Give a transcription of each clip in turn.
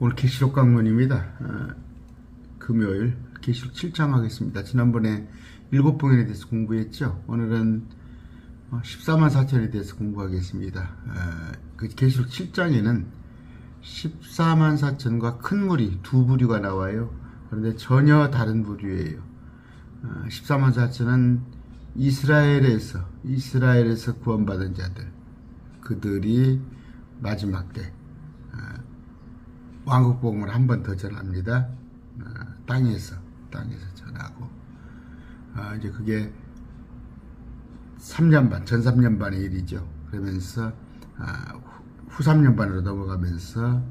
오늘 계시록 강론입니다. 금요일 계시록 7장 하겠습니다. 지난번에 7봉인에 대해서 공부했죠. 오늘은 14만 4천에 대해서 공부하겠습니다. 그 계시록 7장에는 14만 4천과 큰 무리 두 부류가 나와요. 그런데 전혀 다른 부류예요. 14만 4천은 이스라엘에서 구원받은 자들, 그들이 마지막 때 왕국복음을 한 번 더 전합니다. 땅에서 전하고, 이제 그게 3년 반, 전 3년 반의 일이죠. 그러면서 후 3년 반으로 넘어가면서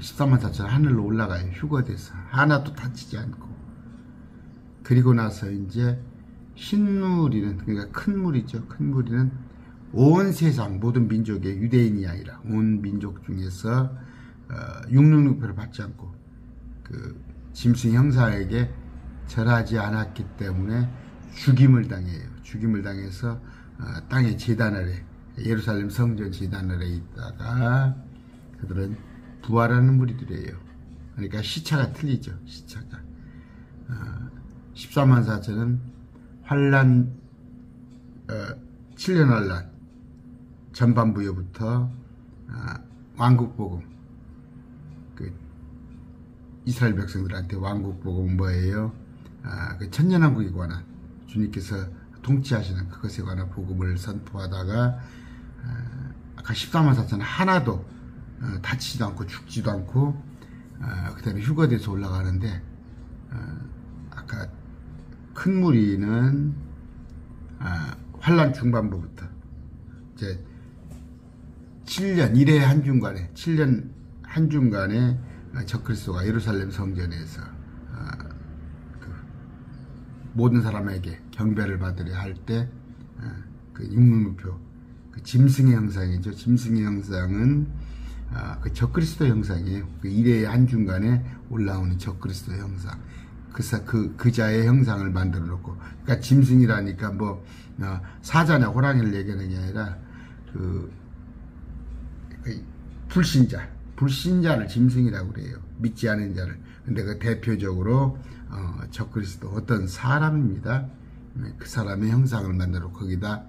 14만 4천 하늘로 올라가요. 휴거돼서 하나도 다치지 않고. 그리고 나서 이제 흰무리는, 그러니까 큰 무리죠. 큰 무리는 온 세상 모든 민족의, 유대인이 아니라 온 민족 중에서 666표를 받지 않고 그 짐승 형사에게 절하지 않았기 때문에 죽임을 당해요. 죽임을 당해서 땅의 제단 아래, 예루살렘 성전 제단 아래 있다가 그들은 부활하는 무리들이에요. 그러니까 시차가 틀리죠. 시차가 14만 4천은 환란, 7년 환란 전반부여부터 왕국복음, 그 이스라엘 백성들한테 왕국복음 뭐예요? 그 천년왕국에 관한, 주님께서 통치하시는 그것에 관한 복음을 선포하다가 아까 14만 4천 하나도 다치지도 않고 죽지도 않고 그 다음에 휴거돼서 올라가는데, 아까 큰 무리는 환란 중반부부터 이제 7년 1회 한중간에, 7년 한중간에 적그리스도가 예루살렘 성전에서 그 모든 사람에게 경배를 받으려 할 때 그 육문무표, 그 짐승의 형상이죠. 짐승의 형상은 그 적그리스도 형상이에요. 그 1회 한중간에 올라오는 적그리스도 형상. 그래서 그 자의 형상을 만들어 놓고, 그러니까 짐승이라니까 뭐 사자나 호랑이를 얘기하는 게 아니라 그 불신자를 짐승이라고 그래요. 믿지 않은 자를. 근데 그 대표적으로 적그리스도 어떤 사람입니다. 그 사람의 형상을 만들어 거기다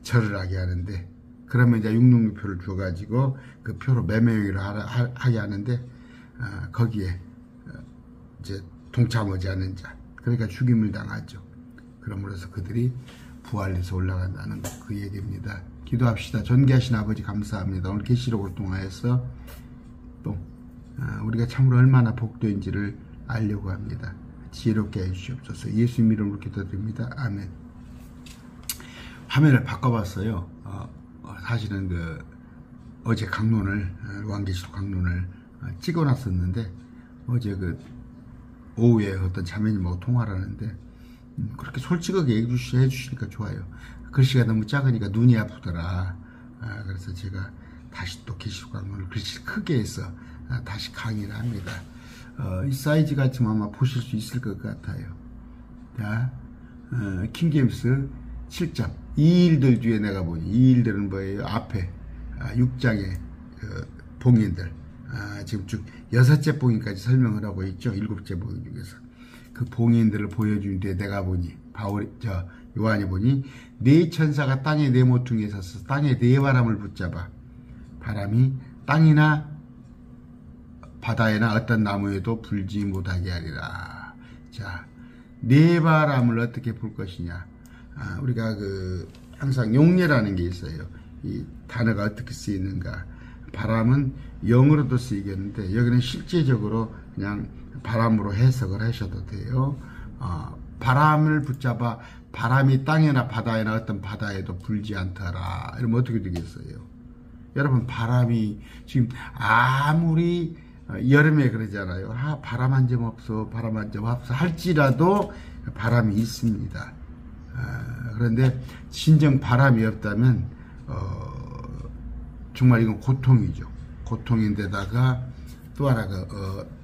절을 하게 하는데, 그러면 이제 666표를 줘가지고 그 표로 매매행위를 하게 하는데, 거기에 이제 동참하지 않은 자, 그러니까 죽임을 당하죠. 그러므로서 그들이 부활해서 올라간다는 그 얘기입니다. 기도합시다. 존귀하신 아버지 감사합니다. 오늘 계시록을 통하여서 또 우리가 참으로 얼마나 복도인지를 알려고 합니다. 지혜롭게 해주시옵소서. 예수님 이름으로 기도드립니다. 아멘. 화면을 바꿔봤어요. 사실은 어제 강론을, 요한계시록 강론을 찍어놨었는데, 어제 그 오후에 어떤 자매님하고 통화를 하는데 그렇게 솔직하게 해주시니까 좋아요. 글씨가 너무 작으니까 눈이 아프더라. 그래서 제가 다시 또 계시록 강론을 글씨를 크게 해서 다시 강의를 합니다. 이 사이즈 같으면 아마 보실 수 있을 것 같아요. 자, 킹제임스 7장. 이 일들 뒤에 내가 보니, 이 일들은 뭐예요? 앞에 6장의 봉인들, 지금 쭉 6째 봉인까지 설명을 하고 있죠. 7째 봉인 중에서 그 봉인들을 보여준 뒤에 내가 보니, 요한이 보니 네 천사가 땅의 네 모퉁이에 서서 땅의 네 바람을 붙잡아 바람이 땅이나 바다에나 어떤 나무에도 불지 못하게 하리라. 자, 네 바람을 어떻게 불 것이냐? 우리가 항상 용례라는 게 있어요. 이 단어가 어떻게 쓰이는가? 바람은 영어로도 쓰이겠는데 여기는 실제적으로 그냥 바람으로 해석을 하셔도 돼요. 바람을 붙잡아 바람이 땅이나 바다에나 어떤 바다에도 불지 않더라. 이러면 어떻게 되겠어요? 여러분, 바람이 지금 아무리 여름에 그러잖아요. 바람 한 점 없어, 바람 한 점 없어 할지라도 바람이 있습니다. 그런데 진정 바람이 없다면 정말 이건 고통이죠. 고통인데다가 또 하나가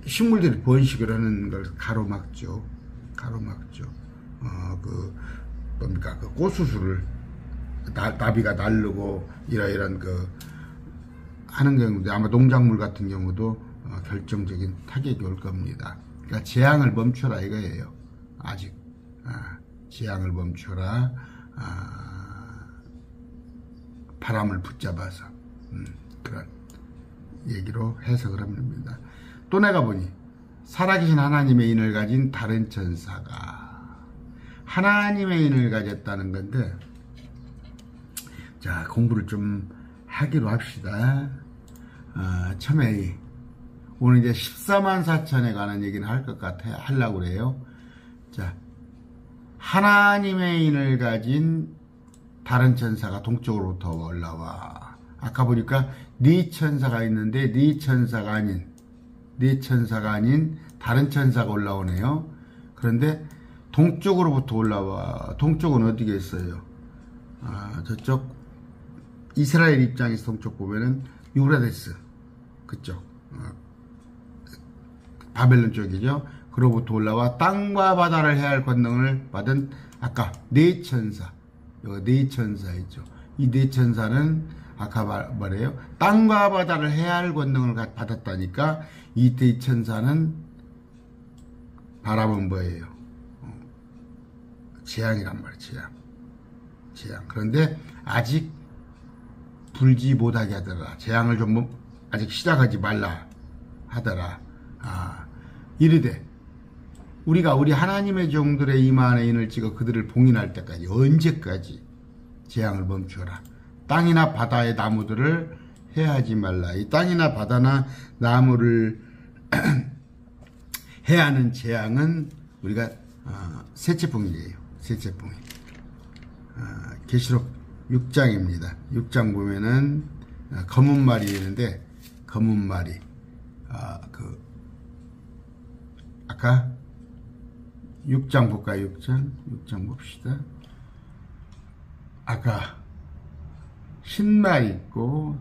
식물들이 번식을 하는 걸 가로막죠. 뭡니까, 그 꽃수수를 나비가 날르고 이런 하는 경우도 아마 농작물 같은 경우도 결정적인 타격이 올 겁니다. 그러니까 재앙을 멈춰라 이거예요. 아직 재앙을 멈춰라. 바람을 붙잡아서 그런 얘기로 해석을 합니다. 또 내가 보니 살아계신 하나님의 인을 가진 다른 천사가 하나님의 인을 가졌다는 건데, 자, 공부를 좀 하기로 합시다. 처음에 오늘 이제 14만 4천에 관한 얘기는 할 것 같아 하려고 그래요. 자, 하나님의 인을 가진 다른 천사가 동쪽으로부터 올라와. 아까 보니까 네 천사가 있는데 네 천사가 아닌 다른 천사가 올라오네요. 그런데 동쪽으로부터 올라와. 동쪽은 어디겠어요? 저쪽 이스라엘 입장에서 동쪽 보면은 유브라데스 그쪽 바벨론 쪽이죠. 그로부터 올라와 땅과 바다를 해할 권능을 받은 아까 네 천사, 여기 네 천사 있죠. 이 네 천사는 아까 말해요. 땅과 바다를 해할 권능을 받았다니까 이 네 천사는 바람은 뭐예요? 재앙이란 말이에요. 재앙. 그런데 아직 불지 못하게 하더라. 재앙을 좀 아직 시작하지 말라 하더라. 이르되 우리가 우리 하나님의 종들의 이마에 인을 찍어 그들을 봉인할 때까지 언제까지 재앙을 멈추어라. 땅이나 바다의 나무들을 해하지 말라. 이 땅이나 바다나 나무를 해하는 재앙은 우리가 셋째 봉인이에요. 셋째 봉인. 계시록 6장입니다. 6장 보면은 검은 말이 있는데 검은 말이 아까 6장 볼까요? 6장 봅시다. 아까 흰말 있고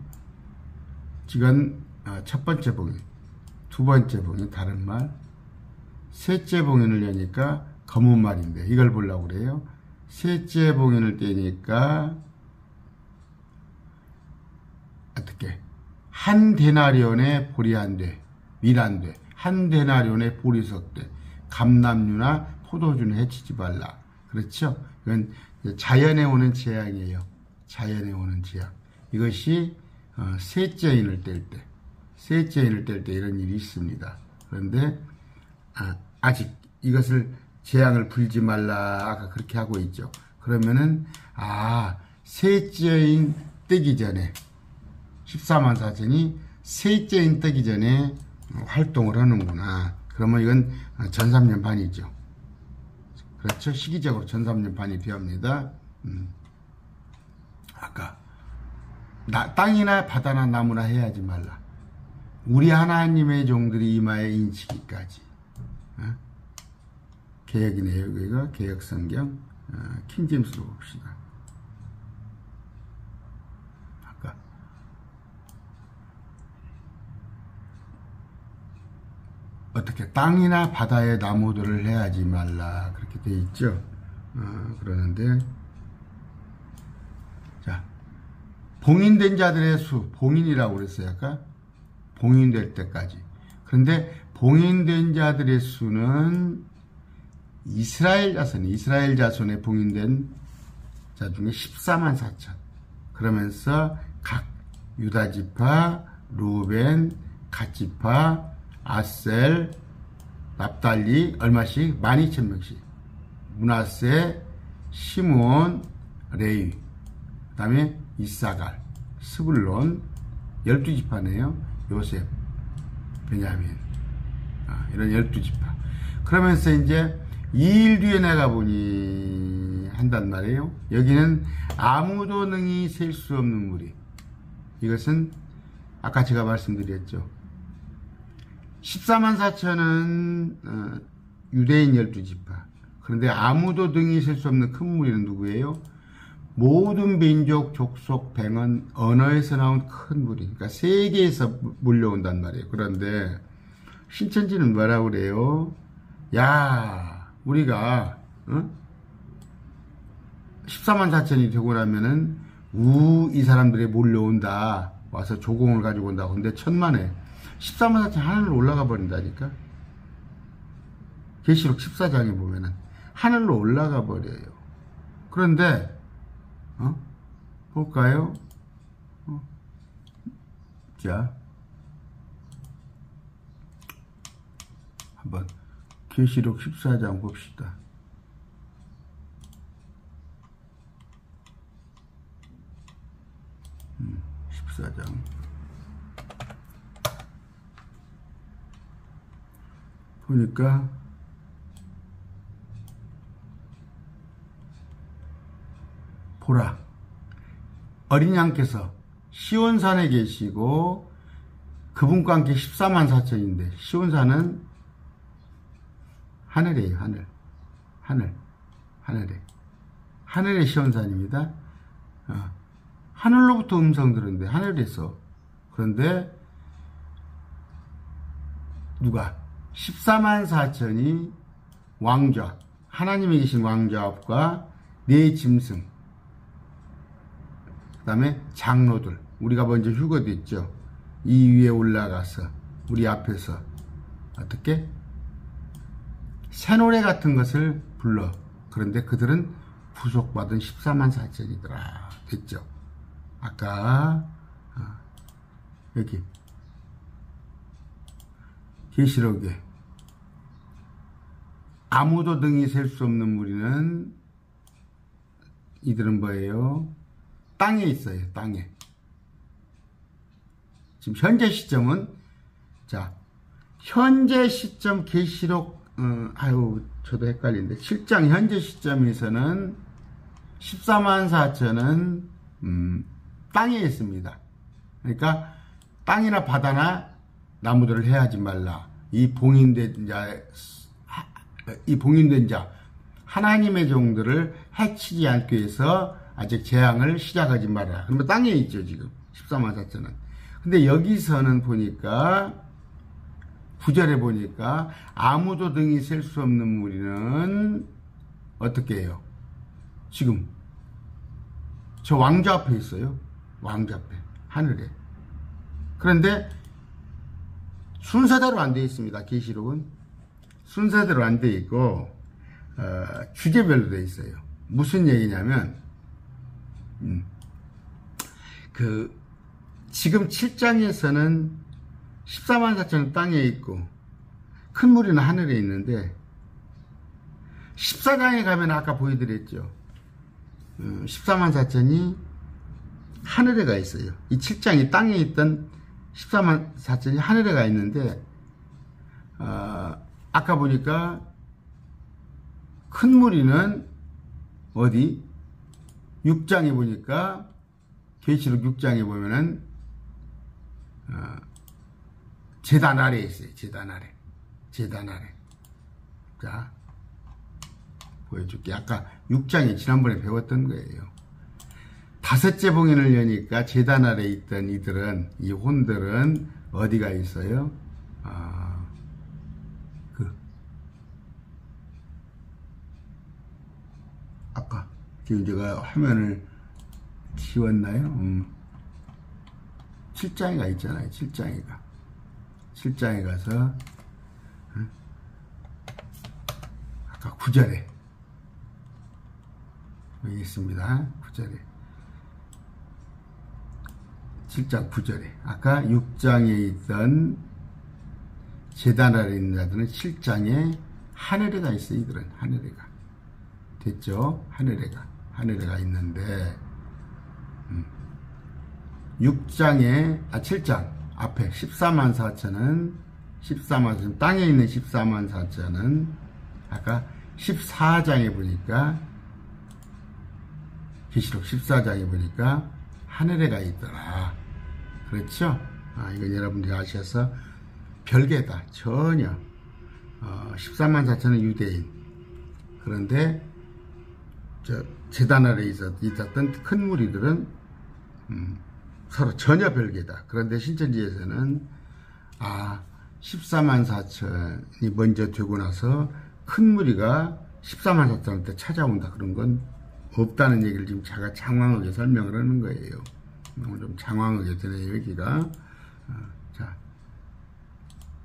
지금 첫 번째 봉인, 두 번째 봉인 다른 말, 셋째 봉인을 여니까 검은 말인데 이걸 보려고 그래요. 셋째 봉인을 떼니까 어떻게 한 데나리온의 보리 한 대, 밀 한 대, 한 데나리온의 보리 석 대, 감람류나 포도주는 해치지 말라. 그렇죠? 이건 자연에 오는 재앙이에요. 자연에 오는 재앙. 이것이 셋째 인을 뗄 때, 셋째 인을 뗄 때 이런 일이 있습니다. 그런데 아직 이것을 재앙을 불지 말라 아까 그렇게 하고 있죠. 그러면은 셋째 인 뜨기 전에 14만 4천이 셋째 인 뜨기 전에 활동을 하는구나. 그러면 이건 전 3년 반이죠. 그렇죠? 시기적으로 전 3년 반이 필요합니다. 아까 땅이나 바다나 나무나 해야지 말라. 우리 하나님의 종들이 이마에 인치기까지. 개혁이네요. 여기가 개혁성경 킹제임스로 봅시다. 아까 어떻게 땅이나 바다의 나무들을 해야지 말라 그렇게 돼 있죠. 그러는데 자 봉인된 자들의 수, 봉인이라고 그랬어요. 아까 봉인될 때까지. 그런데 봉인된 자들의 수는 이스라엘 자손에 봉인된 자 중에 14만 4천. 그러면서 각 유다지파, 루벤, 갓지파, 아셀, 납달리 얼마씩? 12,000명씩. 므낫세, 시므온, 레위, 그 다음에 이사갈, 스불론 12지파네요. 요셉, 베냐민 이런 12지파. 그러면서 이제 2일 뒤에 내가 보니 한단 말이에요. 여기는 아무도 능히 셀 수 없는 무리. 이것은 아까 제가 말씀드렸죠. 14만 4천은 유대인 12지파. 그런데 아무도 능히 셀 수 없는 큰 무리는 누구예요? 모든 민족, 족속, 백원, 언어에서 나온 큰 무리. 그러니까 세계에서 몰려온단 말이에요. 그런데 신천지는 뭐라고 그래요? 야, 우리가 14만 4천이 되고 나면은 이 사람들이 몰려온다. 와서 조공을 가지고 온다고. 근데 천만에 14만 4천 하늘로 올라가 버린다니까. 계시록 14장에 보면은 하늘로 올라가 버려요. 그런데 볼까요? 자, 한번 계시록 14장 봅시다. 음, 14장 보니까 보라, 어린 양께서 시온산에 계시고 그분과 함께 14만 4천인데 시온산은 하늘이에요. 하늘의 시온산입니다. 하늘로부터 음성 들었는데 하늘에서. 그런데 누가 14만 4천이 왕좌, 하나님이 계신 왕좌 앞과 네 짐승, 그 다음에 장로들, 우리가 먼저 휴거됐죠. 이 위에 올라가서 우리 앞에서 어떻게 새 노래 같은 것을 불러. 그런데 그들은 부속받은 14만 4천이더라 됐죠. 아까 여기 계시록에 아무도 등이 셀 수 없는 무리는 이들은 뭐예요? 땅에 있어요. 땅에. 지금 현재 시점은, 자, 현재 시점 계시록 저도 헷갈리는데 7장 현재 시점에서는 14만 4천은 땅에 있습니다. 그러니까 땅이나 바다나 나무들을 해하지 말라. 이 봉인된 자 하나님의 종들을 해치지 않기 위해서 아직 재앙을 시작하지 말라. 그러면 땅에 있죠 지금 14만 4천은. 근데 여기서는 보니까 9절에 보니까 아무도 등이 셀 수 없는 무리는 어떻게 해요? 지금 저 왕좌 앞에 있어요. 왕좌 앞에 하늘에. 그런데 순서대로 안 되어 있습니다. 계시록은 순서대로 안 되어 있고 주제별로 되어 있어요. 무슨 얘기냐면 지금 7장에서는 14만 4천은 땅에 있고 큰 무리는 하늘에 있는데 14장에 가면 아까 보여드렸죠. 14만 4천이 하늘에 가 있어요. 이 7장이 땅에 있던 14만 4천이 하늘에 가 있는데 아까 보니까 큰 무리는 어디? 6장에 보니까 계시록 6장에 보면은 제단 아래에 있어요. 제단 아래. 자, 보여줄게. 아까 6장에 지난번에 배웠던 거예요. 다섯째 봉인을 여니까 제단 아래에 있던 이들은, 이 혼들은 어디가 있어요? 아까 지금 제가 화면을 지웠나요? 7장에 가 있잖아요. 7장에 가서 아까 9절에 여기 있습니다. 9절에 7장 9절에 아까 6장에 있던 제단 아래 있는 자들은 7장에 하늘에 가 있어요. 이들은 하늘에 가. 됐죠? 하늘에 가 있는데 7장 앞에 14만 4천은 14만 4천, 땅에 있는 14만 4천은 아까 14장에 보니까 계시록 14장에 보니까 하늘에 가 있더라. 그렇죠? 이건 여러분들이 아셔서 별개다. 전혀 14만 4천은 유대인. 그런데 제단 아래에 있었던 큰 무리들은 서로 전혀 별개다. 그런데 신천지에서는 14만 4천이 먼저 되고 나서 큰 무리가 14만 4천한테 찾아온다. 그런 건 없다는 얘기를 지금 제가 장황하게 설명을 하는 거예요. 오늘 좀 장황하게 되네요, 여기가. 자,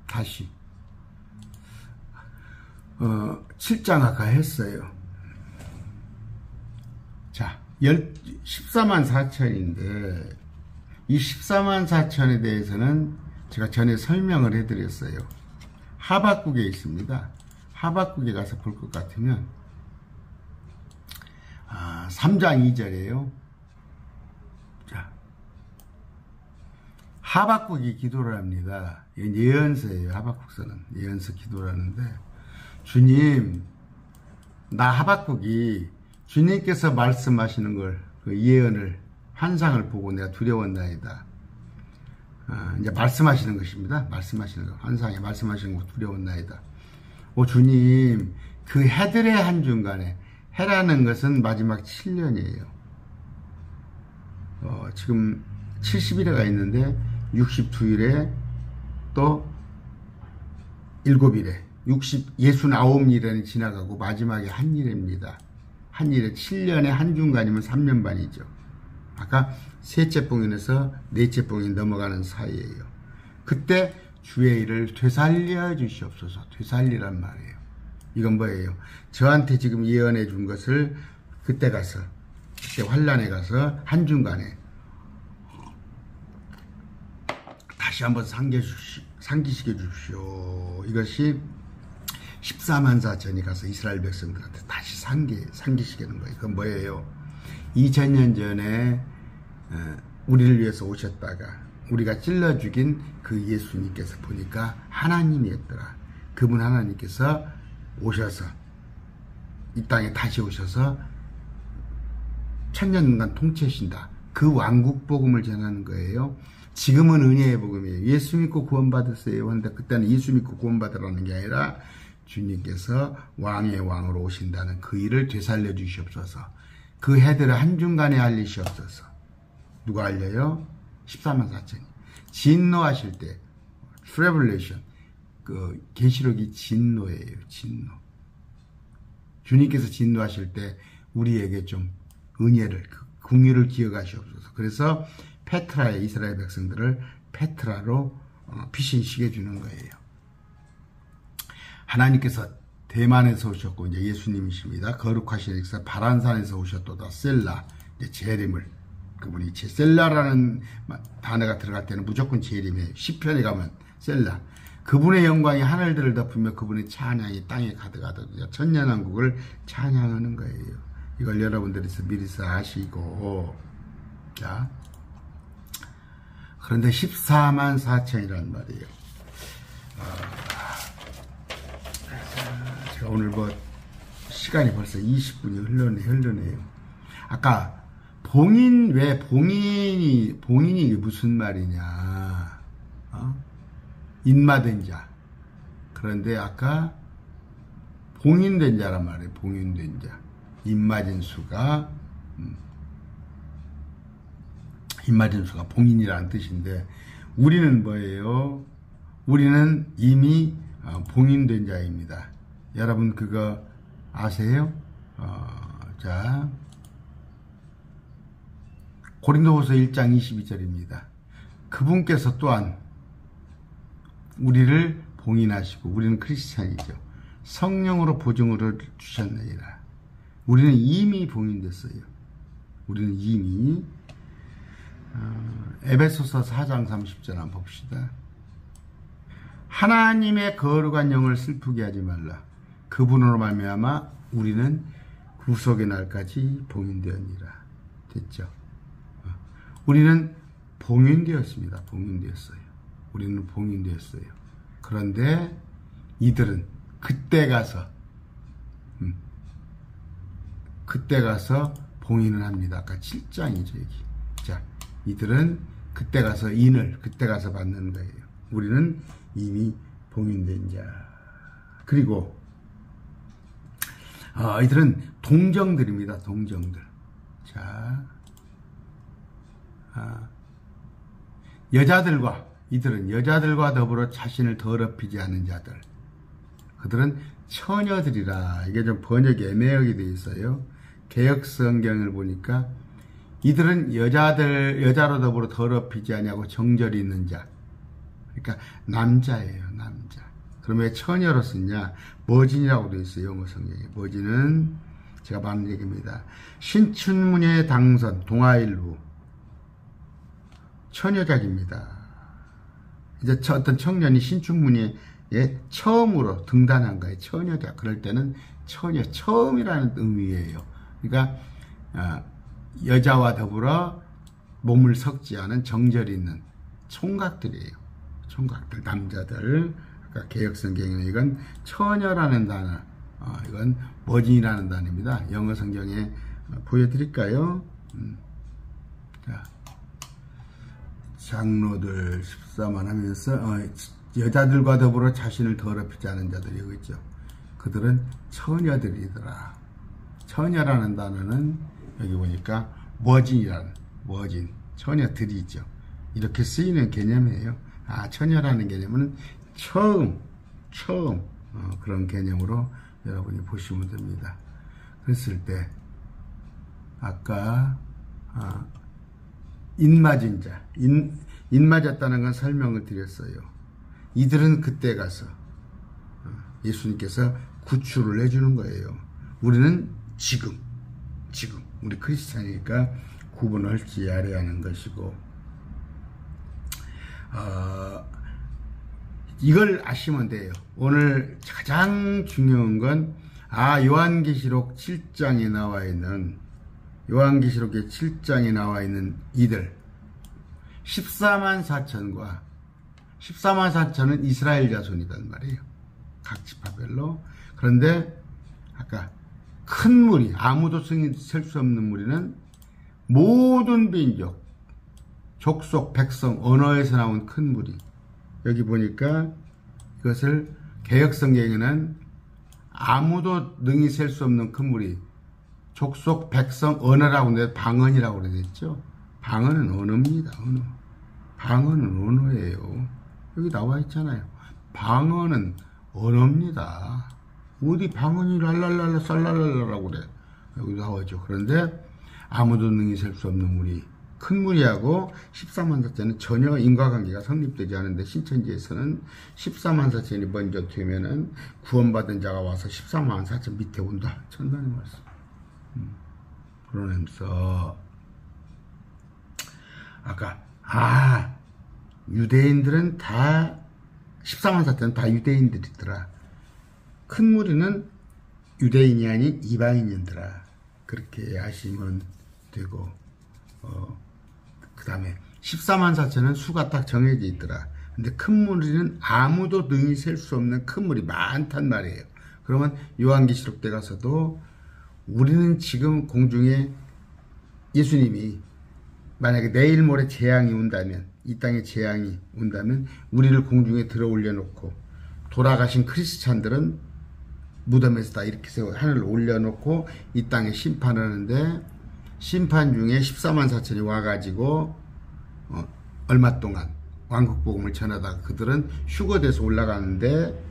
다시. 7장 아까 했어요. 자, 14만 4천인데, 이 14만 4천에 대해서는 제가 전에 설명을 해드렸어요. 하박국에 있습니다. 하박국에 가서 볼 것 같으면, 3장 2절이에요. 자, 하박국이 기도를 합니다. 이건 예언서예요. 하박국서는 예언서 기도를 하는데, 주님, 나 하박국이 주님께서 말씀하시는 걸, 그 예언을, 환상을 보고 내가 두려웠나이다. 이제 말씀하시는 것입니다. 말씀하시는 거, 환상에 말씀하시는 거 두려웠나이다. 오 주님, 그 해들의 한중간에, 해라는 것은 마지막 7년이에요. 지금 70일에가 있는데 62일에 또 7일에 69일이 지나가고 마지막에 한일입니다. 한일에 7년에 한중간이면 3년 반이죠. 아까 셋째 봉인에서 넷째 봉인 넘어가는 사이에요. 그때 주의 일을 되살려 주시옵소서. 되살리란 말이에요. 이건 뭐예요? 저한테 지금 예언해 준 것을 그때 가서, 그때 환란에 가서 한중간에 다시 한번 상기시켜 주십시오. 이것이 14만 4천이 가서 이스라엘 백성들한테 다시 상기시키는 거예요. 그건 뭐예요? 2000년 전에 우리를 위해서 오셨다가 우리가 찔러 죽인 그 예수님께서 보니까 하나님이었더라. 그분 하나님께서 오셔서 이 땅에 다시 오셔서 천년간 통치하신다. 그 왕국 복음을 전하는 거예요. 지금은 은혜의 복음이에요. 예수 믿고 구원받으세요 하는데 그때는 예수 믿고 구원받으라는 게 아니라 주님께서 왕의 왕으로 오신다는 그 일을 되살려 주시옵소서. 그 해들을 한중간에 알리시옵소서. 누가 알려요? 14만 4천이. 진노하실 때 트래블레이션, 그 계시록이 진노예요. 진노. 주님께서 진노하실 때 우리에게 좀 은혜를, 긍휼을 기억하시옵소서. 그래서 페트라의 이스라엘 백성들을 페트라로 피신시켜 주는 거예요. 하나님께서 대만에서 오셨고 이제 예수님이십니다. 거룩하신 역사 바란산에서 오셨도다. 셀라, 이제 재림을, 그분이 셀라라는 단어가 들어갈 때는 무조건 재림이에요. 시편에 가면 셀라, 그분의 영광이 하늘들을 덮으며 그분의 찬양이 땅에 가득하다. 천년왕국을 찬양하는 거예요. 이걸 여러분들이 미리서 아시고. 자, 그런데 14만 4천이란 말이에요. 제가 오늘 시간이 벌써 20분이 흘러네요. 아까 봉인이 무슨 말이냐. 인마된 자. 그런데 아까 봉인된 자란 말이에요. 봉인된 자. 입맞은 수가 봉인이라는 뜻인데, 우리는 뭐예요? 우리는 이미 봉인된 자입니다. 여러분 그거 아세요? 자, 고린도후서 1장 22절입니다. 그분께서 또한 우리를 봉인하시고, 우리는 크리스찬이죠. 성령으로 보증을 주셨느니라. 우리는 이미 봉인됐어요. 우리는 이미. 에베소서 4장 30절 한번 봅시다. 하나님의 거룩한 영을 슬프게 하지 말라. 그분으로 말미암아 우리는 구속의 날까지 봉인되었니라. 됐죠? 우리는 봉인되었습니다. 봉인되었어요. 우리는 봉인되었어요. 그런데 이들은 그때 가서 봉인을 합니다. 아까 7장이죠, 여기. 자, 이들은 그때 가서 그때 가서 받는 거예요. 우리는 이미 봉인된 자. 그리고 이들은 동정들입니다. 동정들. 자, 이들은 여자들과 더불어 자신을 더럽히지 않은 자들. 그들은 처녀들이라. 이게 좀 번역이 애매하게 되어 있어요. 개역 성경을 보니까 이들은 여자로 더불어 더럽히지 아니하고 정절이 있는 자. 그러니까 남자예요, 남자. 그럼 왜 처녀로 썼냐? 머진이라고 되어 있어요, 영어 성경에. 머진은 제가 말하는 얘기입니다. 신춘문예 당선, 동아일보. 처녀작입니다. 이제 어떤 청년이 신춘문예에 처음으로 등단한 거예요. 처녀작. 그럴 때는 처녀, 처음이라는 의미예요. 그러니까 여자와 더불어 몸을 섞지 않은 정절이 있는 총각들이에요. 총각들, 남자들. 그러니까 개역성경에는 이건 처녀라는 단어, 이건 머진이라는 단어입니다. 영어 성경에 보여드릴까요? 자, 장로들 14만 하면서 여자들과 더불어 자신을 더럽히지 않은 자들이 여기 있죠. 그들은 처녀들이더라. 처녀라는 단어는 여기 보니까 머진이라는, 머진, 처녀들이죠. 이렇게 쓰이는 개념이에요. 처녀라는 개념은 처음 그런 개념으로 여러분이 보시면 됩니다. 그랬을 때 아까 인맞은 자, 인맞았다는 건 설명을 드렸어요. 이들은 그때 가서 예수님께서 구출을 해주는 거예요. 우리는 지금 우리 크리스찬이니까 구분을 지어야 하는 것이고, 이걸 아시면 돼요. 오늘 가장 중요한 건 요한계시록 7장에 나와 있는, 요한계시록의 7장에 나와 있는 이들 14만 4천과 14만 4천은 이스라엘 자손이단 말이에요. 각 지파별로. 그런데 아까 큰 무리, 아무도 셀 수 없는 무리는 모든 민족, 족속, 백성, 언어에서 나온 큰 무리. 여기 보니까 이것을 개역성경에는 아무도 능히 셀 수 없는 큰 무리, 족속, 백성, 언어라고 하는데 방언이라고 그러겠죠. 방언은 언어입니다. 언어. 방언은 언어예요. 여기 나와 있잖아요. 방언은 언어입니다. 어디 방언이 랄랄랄라 쌀랄랄라라고 그래. 여기 나와있죠. 그런데 아무도 능히 셀 수 없는 무리, 큰 무리하고 14만 4천은 전혀 인과관계가 성립되지 않은데, 신천지에서는 14만 4천이 먼저 되면은 구원받은 자가 와서 14만 4천 밑에 온다. 천당의 말씀. 그러면서 아까 유대인들은 다 14만 4천은 다 유대인들이더라. 큰 무리는 유대인이 아닌 이방인이더라. 그렇게 아시면 되고, 그 다음에 14만 4천은 수가 딱 정해져 있더라. 근데 큰 무리는 아무도 능히 셀 수 없는 큰 무리 많단 말이에요. 그러면 요한계시록 때 가서도 우리는 지금 공중에 예수님이 만약에 내일 모레 재앙이 온다면, 이 땅에 재앙이 온다면 우리를 공중에 들어 올려놓고, 돌아가신 크리스찬들은 무덤에서 다 이렇게 세워 하늘로 올려놓고 이 땅에 심판하는데, 심판 중에 14만 4천이 와가지고 얼마 동안 왕국복음을 전하다가 그들은 휴거돼서 올라가는데,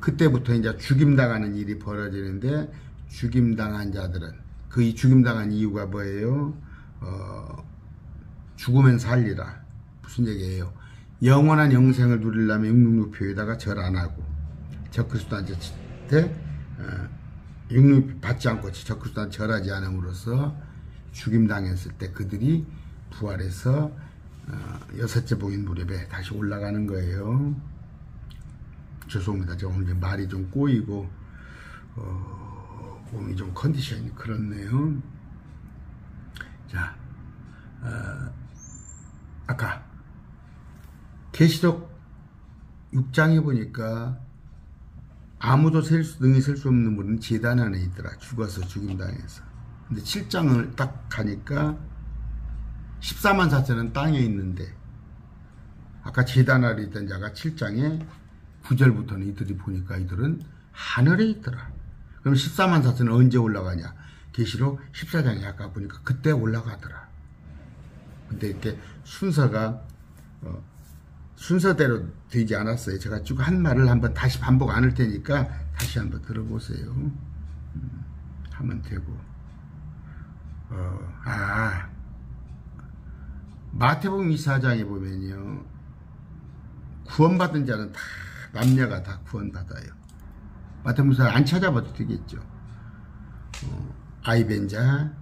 그때부터 이제 죽임당하는 일이 벌어지는데, 죽임당한 자들은 그 죽임당한 이유가 뭐예요? 죽으면 살리라. 무슨 얘기예요? 영원한 영생을 누리려면 666표에다가 절 안 하고 적그리스도한테 666 받지 않고 적그리스도한테 절하지 않음으로써 죽임당했을 때 그들이 부활해서 여섯째 복인 무렵에 다시 올라가는 거예요. 죄송합니다. 제가 오늘 말이 좀 꼬이고 몸이 좀 컨디션이 그렇네요. 자, 아까 계시록 6장에 보니까 아무도 능히 셀 수 없는 분은 제단 안에 있더라. 죽어서 죽임당해서. 근데 7장을 딱 가니까 14만 4천은 땅에 있는데, 아까 제단 아래 있던 자가 7장에 9절부터는 이들이 보니까 이들은 하늘에 있더라. 그럼 14만 4천은 언제 올라가냐? 계시록 14장에 아까 보니까 그때 올라가더라. 근데 이렇게 순서가 순서대로 되지 않았어요. 제가 쭉 한 말을 한번 다시 반복 안 할 테니까 다시 한번 들어보세요. 하면 되고, 마태복음 24장에 보면요, 구원받은 자는 다, 남녀가 다 구원받아요. 마태복음 24장 안 찾아봐도 되겠죠. 아이 뵌 자,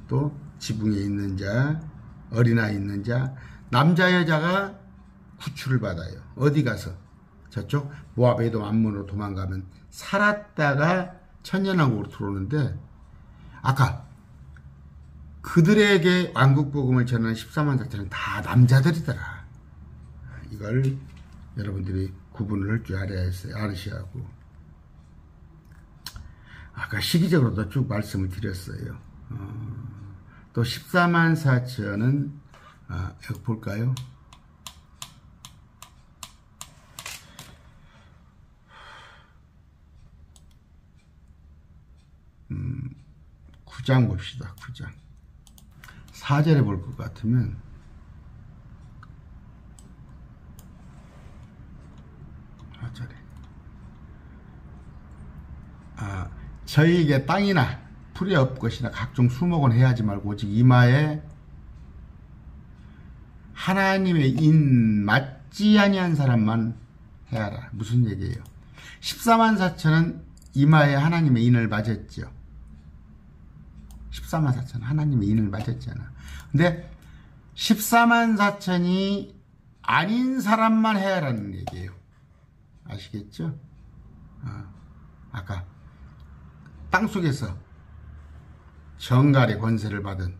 또 지붕에 있는 자, 어린아이 있는 자, 남자 여자가 구출을 받아요. 어디 가서? 저쪽 모압 에돔 암몬으로 도망가면 살았다가 천년왕국으로 들어오는데, 아까 그들에게 왕국복음을 전하는 14만 4천은 다 남자들이더라. 이걸 여러분들이 구분을 할 줄 알으셔야 하고, 아까 시기적으로도 쭉 말씀을 드렸어요. 또 14만 4천은 여기 볼까요? 구장 봅시다. 9장 4절에 볼 것 같으면, 저희에게 땅이나 풀이 없 것이나 각종 수목은 해하지 말고 오직 이마에 하나님의 인 맞지 아니한 사람만 해하라. 무슨 얘기예요? 14만 4천은 이마에 하나님의 인을 맞았죠. 14만 4천 하나님의 인을 맞았잖아. 근데 14만 4천이 아닌 사람만 해야라는 얘기예요. 아시겠죠? 아까 땅속에서 정갈의 권세를 받은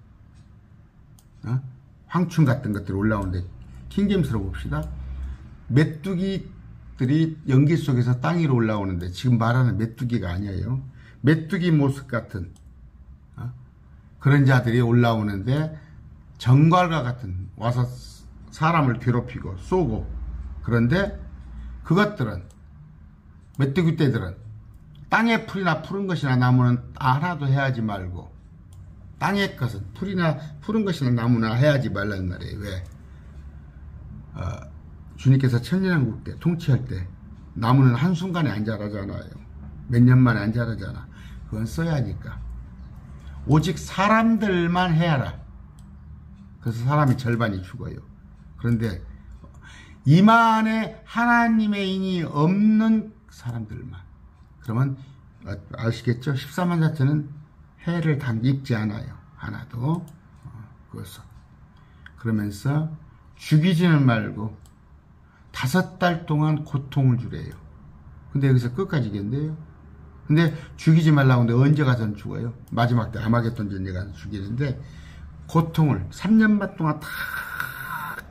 황충 같은 것들이 올라오는데, 킹제임스로 봅시다. 메뚜기들이 연기 속에서 땅 위로 올라오는데, 지금 말하는 메뚜기가 아니에요. 메뚜기 모습 같은 그런 자들이 올라오는데, 정갈과 같은 와서 사람을 괴롭히고 쏘고, 그런데 그것들은, 메뚜기 떼들은 땅의 풀이나 푸른 것이나 나무는 하나도 해하지 말고, 땅의 것은 풀이나 푸른 것이나 나무나 해하지 말라는 말이에요. 왜? 주님께서 천년왕국 때 통치할 때 나무는 한순간에 안 자라잖아요. 몇 년 만에 안 자라잖아. 그건 써야 하니까. 오직 사람들만 해야라. 그래서 사람이 절반이 죽어요. 그런데 이마 안에 하나님의 인이 없는 사람들만. 그러면 아시겠죠? 14만 자체는 해를 입지 않아요. 하나도. 그것은. 그러면서 죽이지는 말고 5달 동안 고통을 주래요. 근데 여기서 끝까지 겠는데요. 근데 죽이지 말라고 하는데 언제 가서는 죽어요? 마지막 때 아마겟돈 전쟁에 가서 죽이는데, 고통을 3년 반 동안 다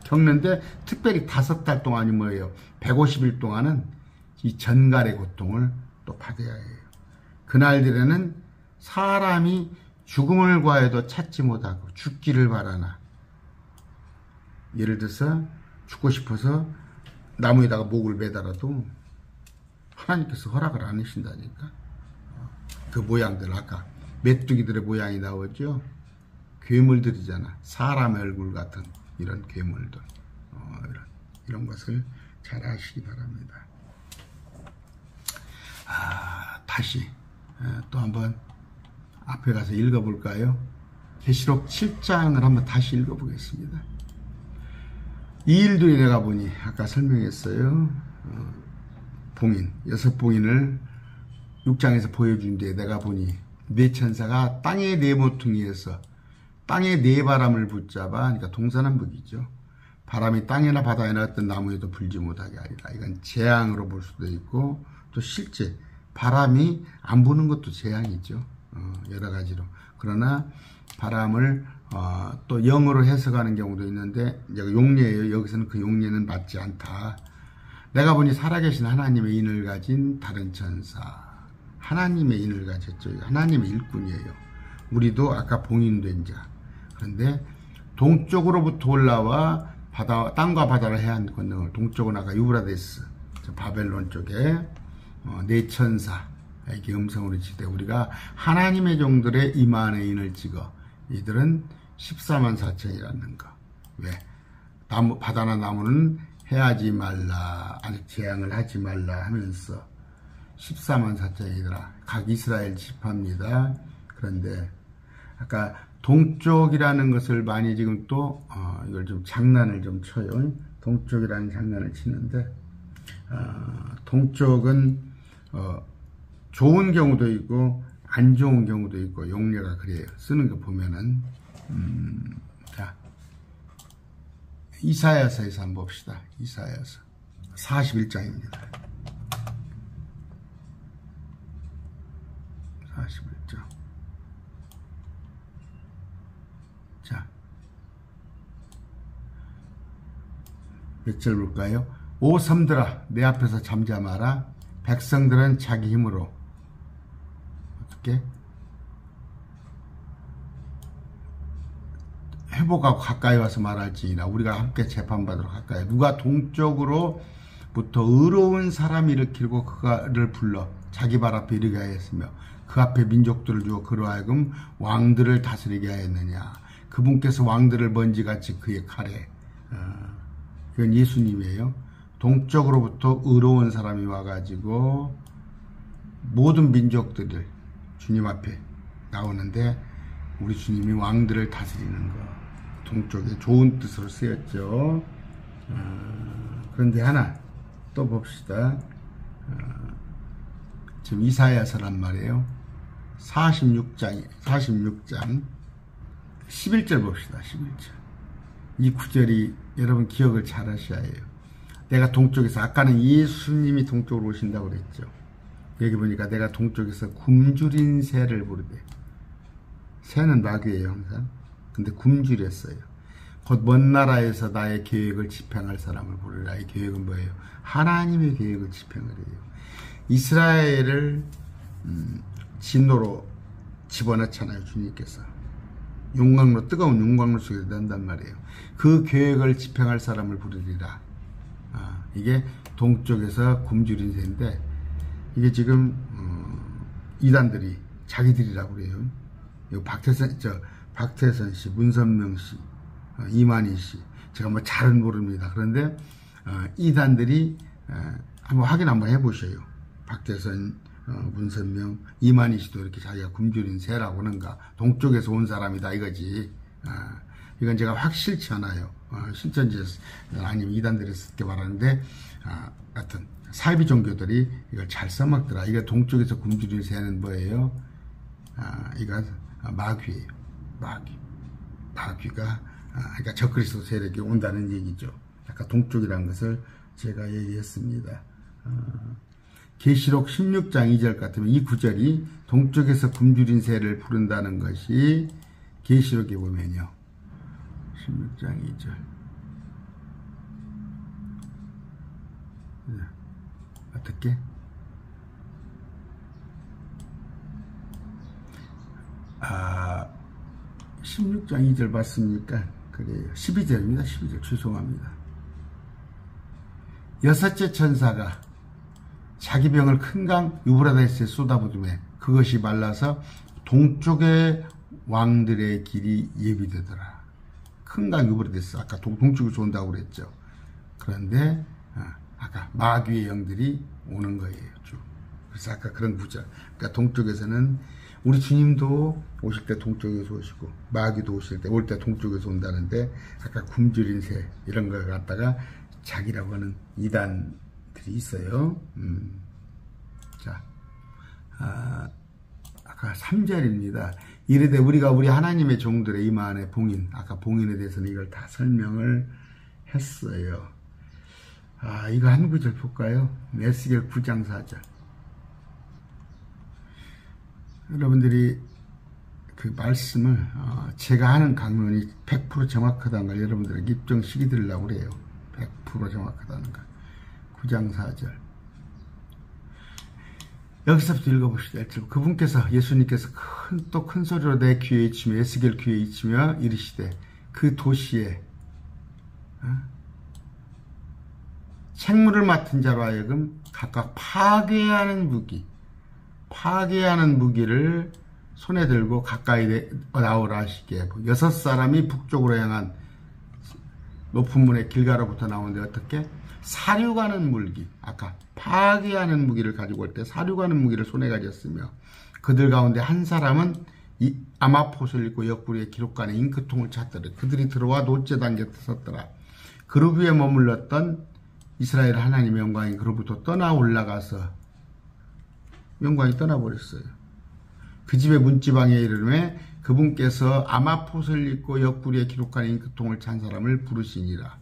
겪는데, 특별히 5달 동안이 뭐예요? 150일 동안은 이 전갈의 고통을 또 받아야 해요. 그날들에는 사람이 죽음을 구하여도 찾지 못하고 죽기를 바라나. 예를 들어서 죽고 싶어서 나무에다가 목을 매달아도 하나님께서 허락을 안 하신다니까. 그 모양들, 아까 메뚜기들의 모양이 나오죠. 괴물들이잖아. 사람의 얼굴 같은 이런 괴물들. 이런 것을 잘 아시기 바랍니다. 다시 또 한번 앞에 가서 읽어볼까요? 계시록 7장을 한번 다시 읽어보겠습니다. 이 일들이 내가 보니, 아까 설명했어요. 봉인, 6봉인을 6장에서 보여준 뒤에 내가 보니 네 천사가 땅의 네 모퉁이에서 땅의 네 바람을 붙잡아, 그러니까 동서남북이죠. 바람이 땅이나 바다에나 어떤 나무에도 불지 못하게 하리라. 이건 재앙으로 볼 수도 있고, 또 실제 바람이 안 부는 것도 재앙이죠. 여러 가지로. 그러나 바람을 또 영어로 해석하는 경우도 있는데, 용례예요. 여기서는 그 용례는 맞지 않다. 내가 보니 살아계신 하나님의 인을 가진 다른 천사, 하나님의 인을 가졌죠. 하나님의 일꾼이에요. 우리도 아까 봉인된 자. 그런데 동쪽으로부터 올라와 땅과 바다를 해안 건너을, 동쪽은 아까 유브라데스, 바벨론 쪽에 네 천사에게 음성으로 지되, 우리가 하나님의 종들의 이마 안에 인을 찍어 이들은 14만 4천이라는 거. 왜? 바다나 나무는 해하지 말라, 아직 재앙을 하지 말라 하면서 14만 4천이더라. 각 이스라엘 지파입니다. 그런데 아까 동쪽이라는 것을 많이 지금 또 이걸 좀 장난을 좀 쳐요. 동쪽이라는 장난을 치는데 동쪽은 좋은 경우도 있고 안 좋은 경우도 있고 용례가 그래요. 쓰는 거 보면은 자 이사야서에서 한번 봅시다. 이사야서 41장입니다. 41장. 자, 몇 절 볼까요? 오 섬들아, 내 앞에서 잠잠하라. 백성들은 자기 힘으로 어떻게 회복하고 가까이 와서 말할지니라. 우리가 함께 재판받으러 가까이. 누가 동쪽으로부터 의로운 사람이 일으키고 그를 불러 자기 발 앞에 이르게 하였으며 그 앞에 민족들을 주어 그로 하여금 왕들을 다스리게 하였느냐. 그분께서 왕들을 먼지같이 그의 칼에 이건 예수님이에요. 동쪽으로부터 의로운 사람이 와가지고 모든 민족들을 주님 앞에 나오는데 우리 주님이 왕들을 다스리는 거 동쪽에 좋은 뜻으로 쓰였죠. 그런데 하나 또 봅시다. 지금 이사야서란 말이에요. 46장 11절 봅시다. 11절. 이 구절이 여러분 기억을 잘 하셔야 해요. 내가 동쪽에서 아까는 예수님이 동쪽으로 오신다고 그랬죠. 여기 보니까 내가 동쪽에서 굶주린 새를 부르되 새는 마귀예요 항상. 근데 굶주렸어요. 곧 먼 나라에서 나의 계획을 집행할 사람을 부르라. 이 계획은 뭐예요? 하나님의 계획을 집행을 해요. 이스라엘을 진노로 집어넣잖아요. 주님께서 용광로 뜨거운 용광로 속에서 넣는단 말이에요. 그 계획을 집행할 사람을 부르리라. 이게 동쪽에서 굶주린 새인데 이게 지금 이단들이 자기들이라고 그래요. 박태선 씨, 문선명 씨, 이만희 씨, 제가 뭐 잘은 모릅니다. 그런데 이단들이 한번 확인 한번 해보셔요. 박태선, 문선명, 이만희 씨도 이렇게 자기가 굶주린 새라고 하는가. 동쪽에서 온 사람이다 이거지. 이건 제가 확실치 않아요. 신천지 아니면 이단들이 쓰게 말하는데 같은 사이비 종교들이 이걸 잘 써먹더라. 이거 동쪽에서 굶주린 새는 뭐예요? 이건 마귀예요. 마귀가 그러니까 적그리스도 세력이 온다는 얘기죠. 아까 동쪽이라는 것을 제가 얘기했습니다. 계시록 16장 2절 같으면 이 구절이 동쪽에서 굶주린 새를 부른다는 것이 계시록에 보면요. 16장 2절. 어떻게? 16장 2절 맞습니까? 그래요. 12절입니다. 12절. 죄송합니다. 여섯째 천사가 자기 병을 큰 강 유브라데스에 쏟아부으매 그것이 말라서 동쪽의 왕들의 길이 예비되더라. 큰 강 유브라데스 아까 동쪽에서 온다고 그랬죠. 그런데 아까 마귀의 영들이 오는 거예요. 쭉. 그래서 아까 그런 구절. 그러니까 동쪽에서는 우리 주님도 오실 때 동쪽에서 오시고 마귀도 오실 때 올 때 동쪽에서 온다는데 아까 굶주린 새 이런 걸 갖다가 자기라고 하는 이단들이 있어요. 자, 아까 3절입니다. 이르되 우리가 우리 하나님의 종들의 이마 안에 봉인, 아까 봉인에 대해서는 이걸 다 설명을 했어요. 이거 한 구절 볼까요? 에스겔 9장 4절. 여러분들이 그 말씀을 제가 하는 강론이 100% 정확하다는 걸 여러분들에게 입증시켜 드리려고 그래요. 100% 정확하다는 걸. 9장 4절. 여기서부터 읽어봅시다. 그분께서 예수님께서 또 큰 소리로 내 귀에 이치며 에스겔 귀에 이치며 이르시되 그 도시에 책무를 맡은 자로 하여금 각각 파괴하는 무기를 손에 들고 가까이 나오라 하시기에 6사람이 북쪽으로 향한 높은 문의 길가로부터 나오는데 어떻게? 사륙하는 무기, 아까 파괴하는 무기를 가지고 올 때 사륙하는 무기를 손에 가졌으며 그들 가운데 한 사람은 이 아마폿을 입고 옆구리에 기록관에 잉크통을 찾더라. 그들이 들어와 놋제단 곁에 섰더라. 그룹 위에 머물렀던 이스라엘 하나님의 영광이 그로부터 떠나 올라가서 영광이 떠나버렸어요. 그 집의 문지방에 이르매 그분께서 아마폿을 입고 옆구리에 기록한 잉크통을 찬 사람을 부르시니라.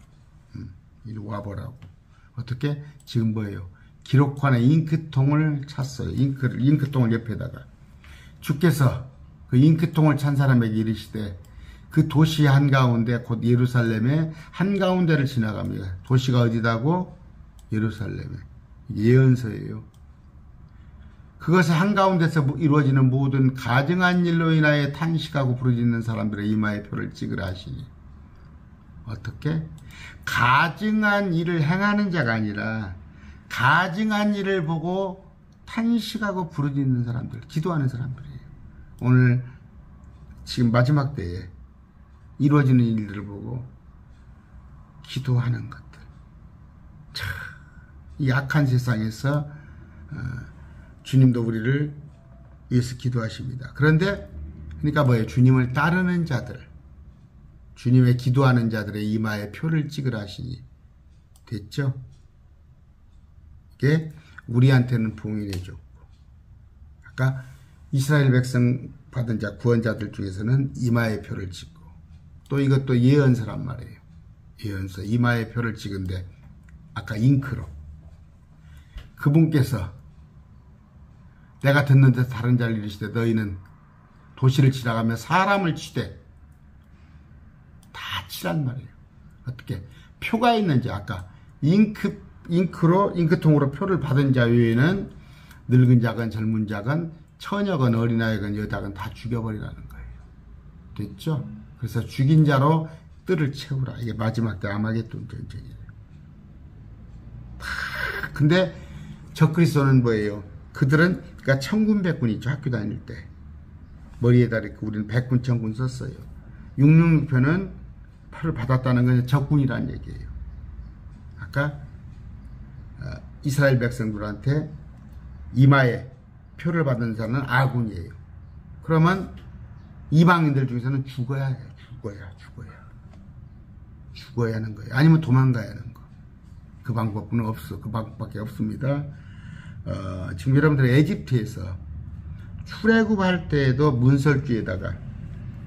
이리 와보라고. 어떻게? 지금 뭐예요? 기록관에 잉크통을 찼어요. 잉크통을 옆에다가. 주께서 그 잉크통을 찬 사람에게 이르시되 그 도시 한가운데 곧 예루살렘의 한가운데를 지나갑니다. 도시가 어디다고? 예루살렘에. 예언서예요. 그것의 한가운데서 이루어지는 모든 가증한 일로 인하여 탄식하고 부르짖는 사람들의 이마에 표를 찍으라 하시니. 어떻게? 가증한 일을 행하는 자가 아니라 가증한 일을 보고 탄식하고 부르짖는 사람들, 기도하는 사람들이에요. 오늘 지금 마지막 때에 이루어지는 일들을 보고 기도하는 것들. 참, 이 악한 세상에서 주님도 우리를 위해서 기도하십니다. 그런데 그러니까 뭐예요? 주님을 따르는 자들, 주님의 기도하는 자들의 이마에 표를 찍으라 하시니. 됐죠? 이게 우리한테는 봉인해 줬고, 아까 이스라엘 백성 받은 자 구원자들 중에서는 이마에 표를 찍고, 또 이것도 예언서란 말이에요. 예언서 이마에 표를 찍은데 아까 잉크로 그분께서 내가 듣는 데서 다른 자를 이르시되 너희는 도시를 지나가며 사람을 치되 다 치란 말이에요. 어떻게? 표가 있는지 아까 잉크통으로 표를 받은 자 외에는 늙은 자건 젊은 자건 처녀건 어린아이건 여자건 다 죽여버리라는 거예요. 됐죠? 그래서 죽인 자로 뜰을 채우라. 이게 마지막 때 아마겟돈 전쟁이에요. 근데 적그리스도는 뭐예요? 그들은 그러니까 천군 백군 있죠. 학교 다닐 때 머리에다 이렇게 우리는 백군 천군 썼어요. 666표는 표를 받았다는 건 적군이라는 얘기예요. 아까 이스라엘 백성들한테 이마에 표를 받은 자는 아군이에요. 그러면 이방인들 중에서는 죽어야 해요. 죽어야 하는 거예요. 아니면 도망가야 하는 거. 그 방법은 없어. 그 방법밖에 없습니다. 지금 여러분들 에집트에서 출애굽할 때에도 문설주에다가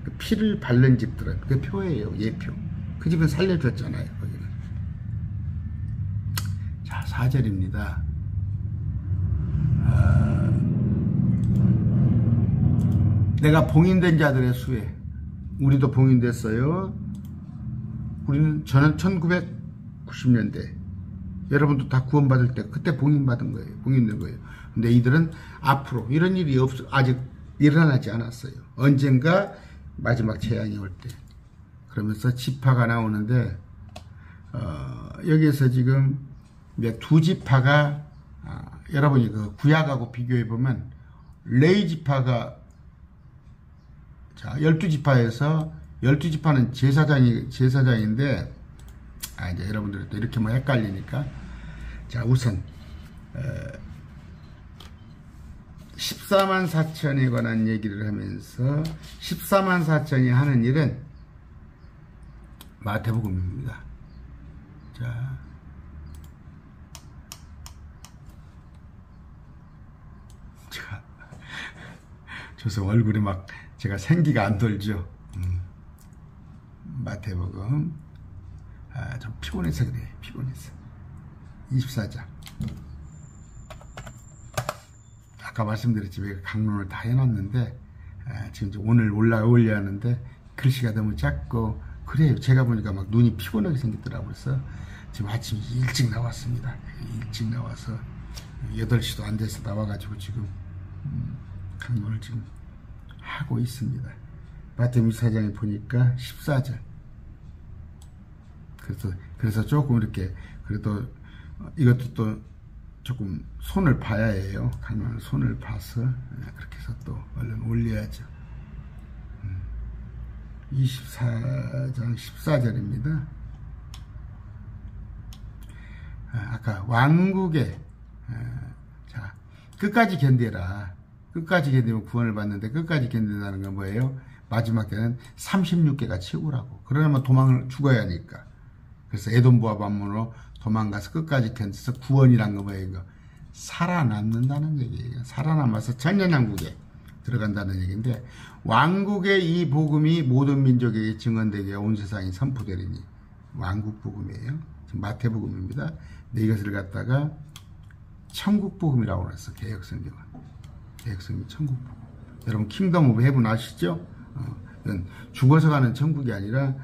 그 피를 바른 집들은 그 표예요. 예표. 그 집은 살려줬잖아요. 거기는. 자, 4절입니다. 내가 봉인된 자들의 수에, 우리도 봉인됐어요. 저는 1990년대 여러분도 다 구원받을 때 그때 봉인받은 거예요. 봉인된 거예요. 근데 이들은 앞으로 이런 일이 아직 일어나지 않았어요. 언젠가 마지막 재앙이 올 때. 그러면서 지파가 나오는데 여기에서 지금 두 지파가 여러분이 그 구약하고 비교해 보면 레위 지파가 자 12지파에서 12지파는 제사장인데 이제 여러분들이 또 이렇게 뭐 헷갈리니까 자 우선 14만 4천에 관한 얘기를 하면서 14만 4천이 하는 일은 마태복음입니다. 자 저서 얼굴에 막 제가 생기가 안 돌죠. 마태복음 좀 피곤해서 그래. 피곤해서 24장 아까 말씀드렸지만 강론을 다 해놨는데 지금 오늘 올려야 하는데 글씨가 너무 작고 그래요. 제가 보니까 막 눈이 피곤하게 생겼더라고요. 그래서 지금 아침 일찍 나왔습니다. 일찍 나와서 8시도 안 돼서 나와가지고 지금 강론을 지금 하고 있습니다. 마태복음 24장에 보니까 14절. 그래서 조금 이렇게 그래도 이것도 또 조금 손을 봐야 해요. 강론을 손을 봐서 그렇게 해서 또 얼른 올려야죠. 24장 14절입니다. 아까 왕국의 자 끝까지 견뎌라. 끝까지 견디면 구원을 받는데 끝까지 견딘다는 건 뭐예요? 마지막 때는 36개가 최고라고. 그러려면 도망을 죽어야 하니까. 그래서 에돔과 반문으로 도망가서 끝까지 견뎌서 구원이란 거 뭐예요? 이거 살아남는다는 얘기예요. 살아남아서 천년왕국에 들어간다는 얘기인데, 왕국의 이 복음이 모든 민족에게 증언되게 온 세상이 선포되리니, 왕국 복음이에요. 지금 마태복음입니다. 근데 이것을 갖다가 천국 복음이라고 그랬어. 개혁성경은. 개혁성경이 천국 복음. 여러분 킹덤 오브 헤븐 아시죠? 이건 죽어서 가는 천국이 아니라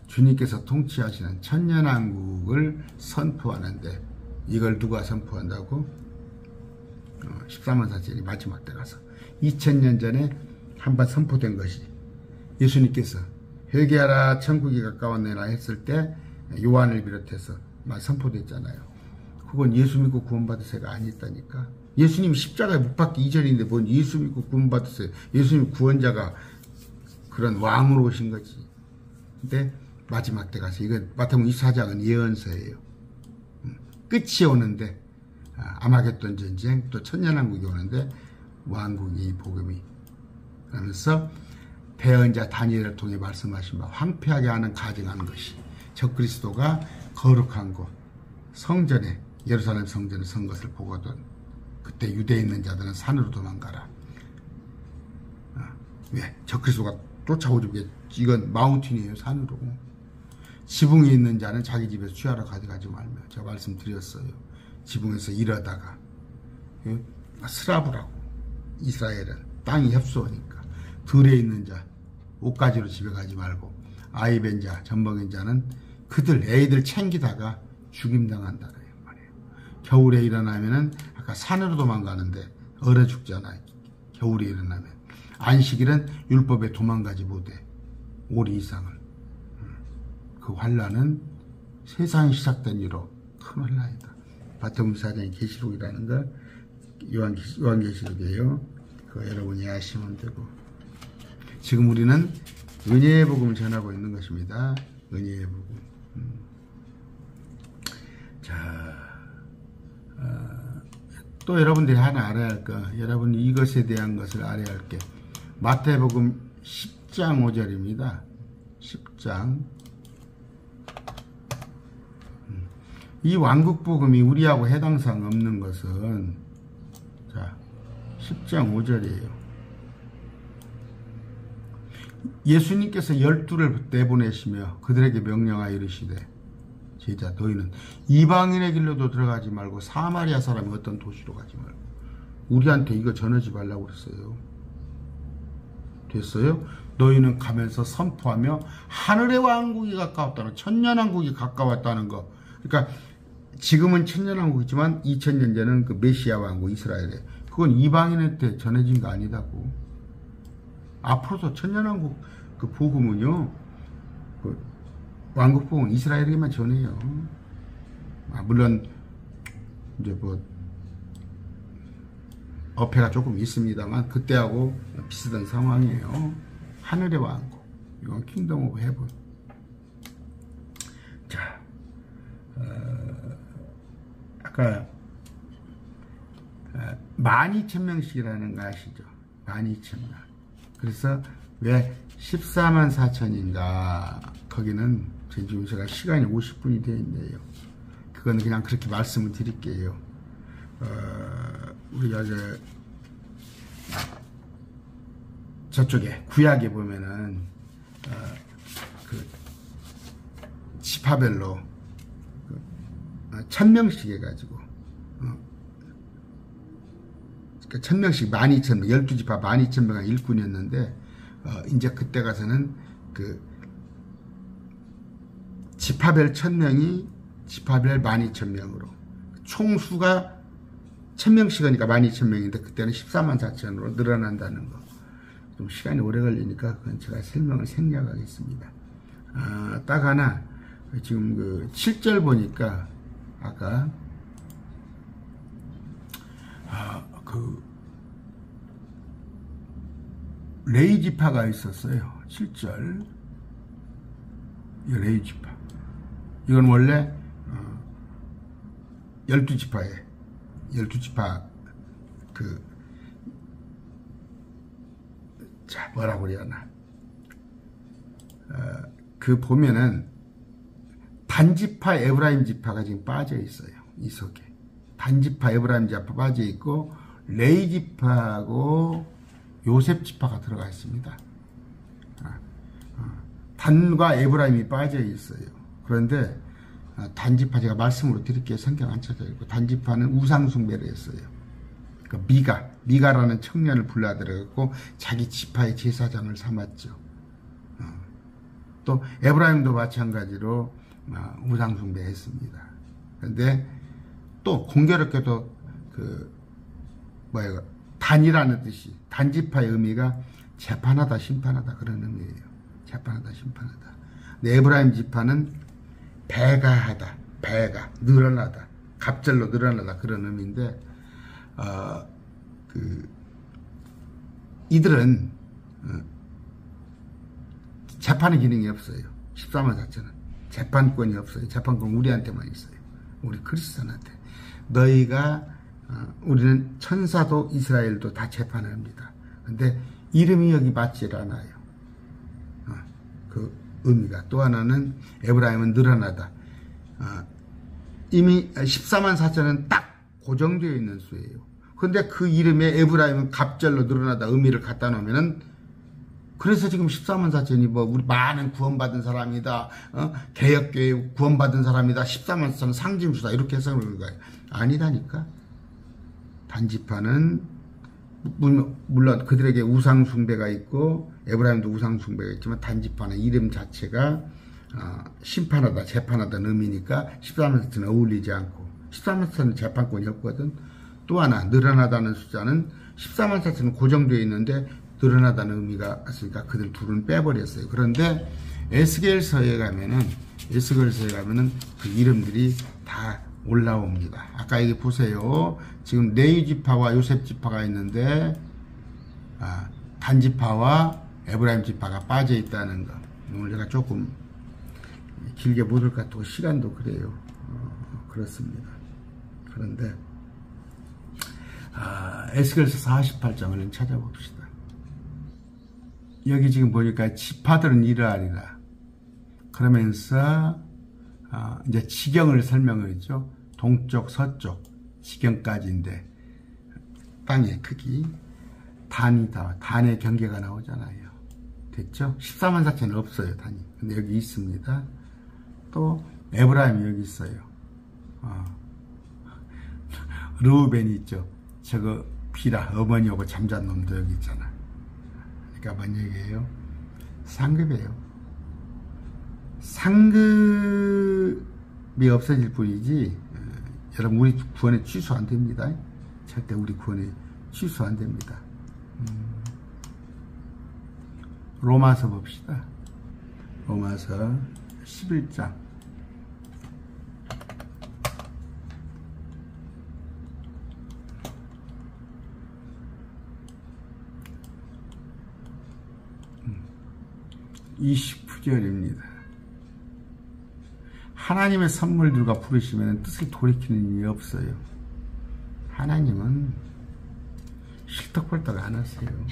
주님께서 통치하시는 천년왕국을 선포하는데, 이걸 누가 선포한다고? 13만 4천이 마지막 때 가서 2000년 전에 한번 선포된 것이, 예수님께서 회개하라 천국이 가까웠느니라 했을 때 요한을 비롯해서 막 선포됐잖아요. 그건 예수 믿고 구원받으세요가 아니었다니까. 예수님이 십자가에 못 박기 이전인데 뭔 예수 믿고 구원받으세요. 예수님 구원자가 그런 왕으로 오신 거지. 근데 마지막 때 가서, 이건 마태복음 24장은 예언서예요. 끝이 오는데, 아마겟돈 전쟁, 또 천년왕국이 오는데 왕국이 복음이, 그러면서 대언자 다니엘을 통해 말씀하신 바 황폐하게 하는 가증한 것이 적그리스도가 거룩한 곳 성전에, 예루살렘 성전에 선 것을 보거든 그때 유대에 있는 자들은 산으로 도망가라. 왜? 적그리스도가 쫓아오죠. 이건 마운틴이에요. 산으로. 지붕에 있는 자는 자기 집에서 취하러 가져가지 말며, 제가 말씀드렸어요. 지붕에서 일하다가, 스라브라고. 이스라엘은 땅이 협소하니까. 들에 있는 자 옷가지로 집에 가지 말고, 아이벤 자, 젖먹인 자는 그들 애들 챙기다가 죽임당한다는 말이에요. 겨울에 일어나면은 아까 산으로 도망가는데 얼어 죽잖아. 겨울에 일어나면. 안식일은 율법에 도망가지 못해. 5리 이상을. 그 환란은 세상이 시작된 이후로 큰 환란이다. 마태복음 4장의 계시록이라는 거 요한계시록이에요. 그거 여러분이 아시면 되고, 지금 우리는 은혜의 복음을 전하고 있는 것입니다. 은혜의 복음. 자, 또 여러분들이 하나 알아야 할 거, 여러분이 이것에 대한 것을 알아야 할 게 마태복음 10장 5절입니다. 10장. 이 왕국 복음이 우리하고 해당사항 없는 것은, 자, 10장 5절이에요. 예수님께서 12를 내보내시며 그들에게 명령하여 이르시되, 제자 너희는 이방인의 길로도 들어가지 말고 사마리아 사람이 어떤 도시로 가지 말고. 우리한테 이거 전하지 말라고 그랬어요. 됐어요? 너희는 가면서 선포하며 하늘의 왕국이 가까웠다는, 천년왕국이 가까웠다는 거. 그러니까 지금은 천년왕국이지만 2000년 전에는 그 메시아 왕국 이스라엘에, 그건 이방인한테 전해진 거 아니다고. 앞으로도 천년왕국 그 복음은요, 그 왕국 복음은 이스라엘에게만 전해요. 물론 이제 뭐 어폐가 조금 있습니다만 그때하고 비슷한 상황이에요. 하늘의 왕국, 이건 킹덤 오브 헤븐. 자, 아까 12,000명씩이라는 거 아시죠? 12,000명. 그래서 왜 14만 4천인가, 거기는 지금 제가 시간이 50분이 되어 있네요. 그건 그냥 그렇게 말씀을 드릴게요. 우리가 저쪽에 구약에 보면은 그 지파별로 1000명씩 해가지고, 그러니까 1000명씩 12,000명, 12지파 12,000명의 일꾼이었는데, 이제 그때 가서는 그 지파별 1000명이 지파별 12,000명으로, 총수가 1000명씩 하니까 12,000명인데 그때는 14만 4천으로 늘어난다는 거. 좀 시간이 오래 걸리니까 그건 제가 설명을 생략하겠습니다. 딱 하나, 지금 그 7절 보니까 아까 그 레위 지파가 있었어요. 7절. 이 레위 지파. 이건 원래 12지파에 12지파 그 자, 뭐라고 그러나. 그 보면은 단지파 에브라임 지파가 지금 빠져 있어요. 이 속에. 단지파 에브라임 지파 빠져 있고, 레위 지파하고 요셉 지파가 들어가 있습니다. 단과 에브라임이 빠져 있어요. 그런데 단지파 제가 말씀으로 드릴게요. 성경 안 찾아 있고, 단지파는 우상숭배를 했어요. 그러니까 미가라는 청년을 불러들여갖고 자기 지파의 제사장을 삼았죠. 또 에브라임도 마찬가지로 우상숭배했습니다. 그런데 또 공교롭게도 단이라는 뜻이, 단지파의 의미가 재판하다, 심판하다 그런 의미예요. 재판하다, 심판하다. 근데 에브라임 지파는 배가하다, 늘어나다, 갑절로 늘어나다 그런 의미인데, 이들은 재판의 기능이 없어요. 14만 4천은 재판권이 없어요. 재판권 우리한테만 있어요. 우리 그리스도인한테. 우리는 천사도 이스라엘도 다 재판을 합니다. 근데 이름이 여기 맞질 않아요. 그 의미가. 또 하나는 에브라임은 늘어나다. 이미 14만 4천은 딱 고정되어 있는 수예요. 근데 그 이름에 에브라임은 갑절로 늘어나다 의미를 갖다 놓으면은, 그래서 지금 14만 4천이 우리 많은 구원받은 사람이다, 개혁교회 구원받은 사람이다, 14만 4천은 상징수다, 이렇게 해석을 하는 거예요. 아니다니까. 단지파는 물론 그들에게 우상숭배가 있고 에브라임도 우상숭배가 있지만, 단지파는 이름 자체가 심판하다, 재판하다는 의미니까 14만 4천은 어울리지 않고, 14만 4천은 재판권이 없거든. 또 하나, 늘어나다는 숫자는 14만 4천은 고정되어 있는데 늘어나다는 의미가 있으니까 그들 둘은 빼버렸어요. 그런데 에스겔서에 가면은 그 이름들이 다 올라옵니다. 아까 여기 보세요. 지금 레위 지파와 요셉 지파가 있는데, 단지파와 에브라임 지파가 빠져 있다는 거. 오늘 제가 조금 길게 못 올 것 같고 시간도 그래요. 그렇습니다. 그런데 에스겔서 48장을 찾아봅시다. 여기 지금 보니까 지파들은 이러하리라. 그러면서 이제 지경을 설명했죠. 동쪽, 서쪽 지경까지인데, 땅의 크기, 단이다. 단의 경계가 나오잖아요. 됐죠? 14만 4천은 없어요, 단이. 근데 여기 있습니다. 또 에브라임이 여기 있어요. 르우벤이 있죠. 저거 비라, 어머니하고 잠잔 놈도 여기 있잖아. 그러니까 뭔 얘기예요? 상급이에요. 상급이 없어질 뿐이지, 여러분, 우리 구원에 취소 안 됩니다. 절대 우리 구원에 취소 안 됩니다. 로마서 봅시다. 로마서 11장. 음. 29절입니다. 하나님의 선물들과 부르시면 뜻을 돌이키는 일이 없어요. 하나님은 실덕벌떡 안 하세요.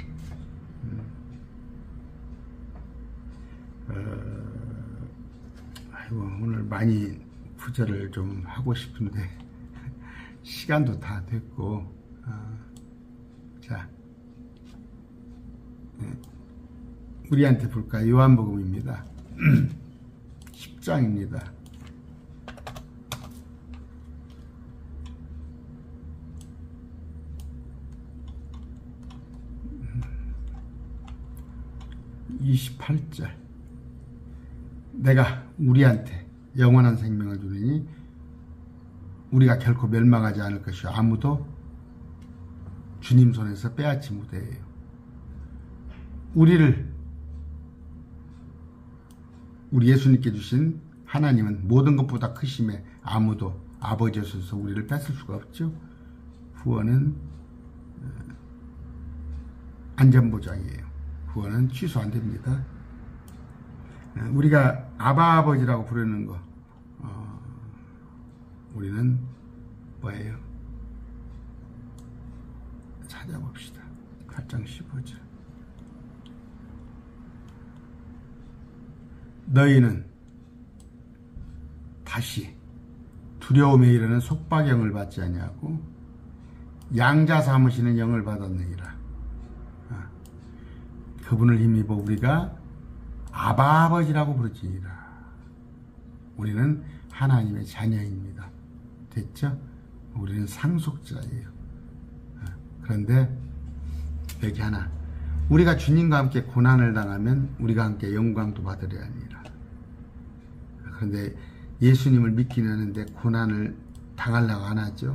아이고, 오늘 많이 구절을 좀 하고 싶은데 시간도 다 됐고, 자, 우리한테 볼까요? 요한복음입니다. 10장입니다. (28절) 내가 우리한테 영원한 생명을 주리니 우리가 결코 멸망하지 않을 것이요 아무도 주님 손에서 빼앗지 못해요. 우리 예수님께 주신 하나님은 모든 것보다 크심에 아무도 아버지 손에서 우리를 뺏을 수가 없죠. 구원은 안전보장이에요. 구원은 취소 안 됩니다. 우리가 아바 아버지라고 부르는 거, 우리는 뭐예요? 찾아봅시다. 8장 15절. 너희는 다시 두려움에 이르는 속박영을 받지 아니하고 양자 삼으시는 영을 받았느니라. 그분을 힘입어 우리가 아바 아버지라고 부르지니라. 우리는 하나님의 자녀입니다. 됐죠? 우리는 상속자예요. 그런데 여기 하나, 우리가 주님과 함께 고난을 당하면 우리가 함께 영광도 받으려 하니라. 그런데 예수님을 믿기는 하는데 고난을 당하려고 안 하죠.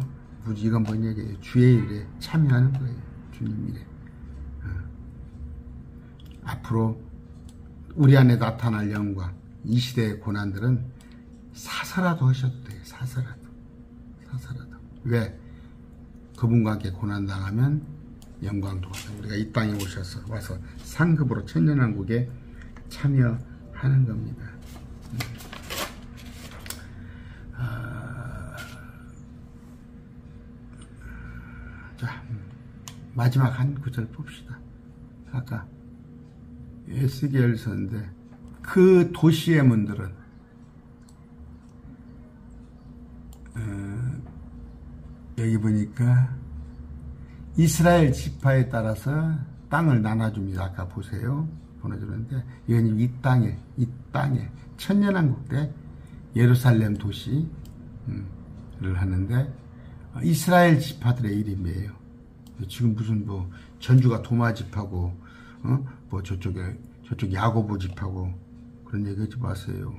이건 뭔 얘기예요? 주의 일에 참여하는 거예요. 주님 일에. 앞으로 우리 안에 나타날 영광, 이 시대의 고난들은 사서라도 하셔도 돼요. 사서라도. 왜? 그분과 함께 고난당하면 영광도 받아. 우리가 이 땅에 와서 상급으로 천년왕국에 참여하는 겁니다. 자, 마지막 한 구절 봅시다. 아까 에스겔서인데 그 도시의 문들은 여기 보니까 이스라엘 지파에 따라서 땅을 나눠줍니다. 아까 보세요. 보내주는데 이건 이 땅에 천년왕국 때 예루살렘 도시를 하는데 이스라엘 지파들의 이름이에요. 지금 무슨 뭐 전주가 도마 집하고 뭐 저쪽 야고보 집하고 그런 얘기 하지 마세요.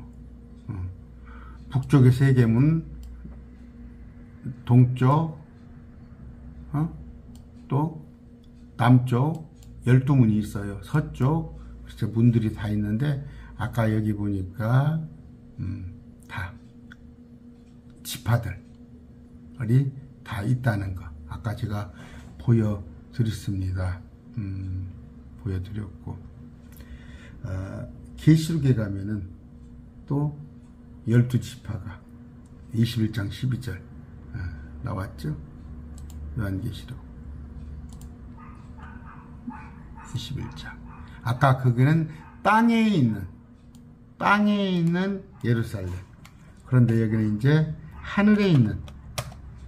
북쪽의 세계문, 동쪽, 또 남쪽 12문이 있어요. 서쪽 문들이 다 있는데 아까 여기 보니까 다 지파들이 다 있다는 거 아까 제가 보여드렸습니다. 보여드렸고 계시록에 가면은 또 12지파가 21장 12절 나왔죠. 요한계시록 21장. 아까 그거는 땅에 있는 예루살렘. 그런데 여기는 이제 하늘에 있는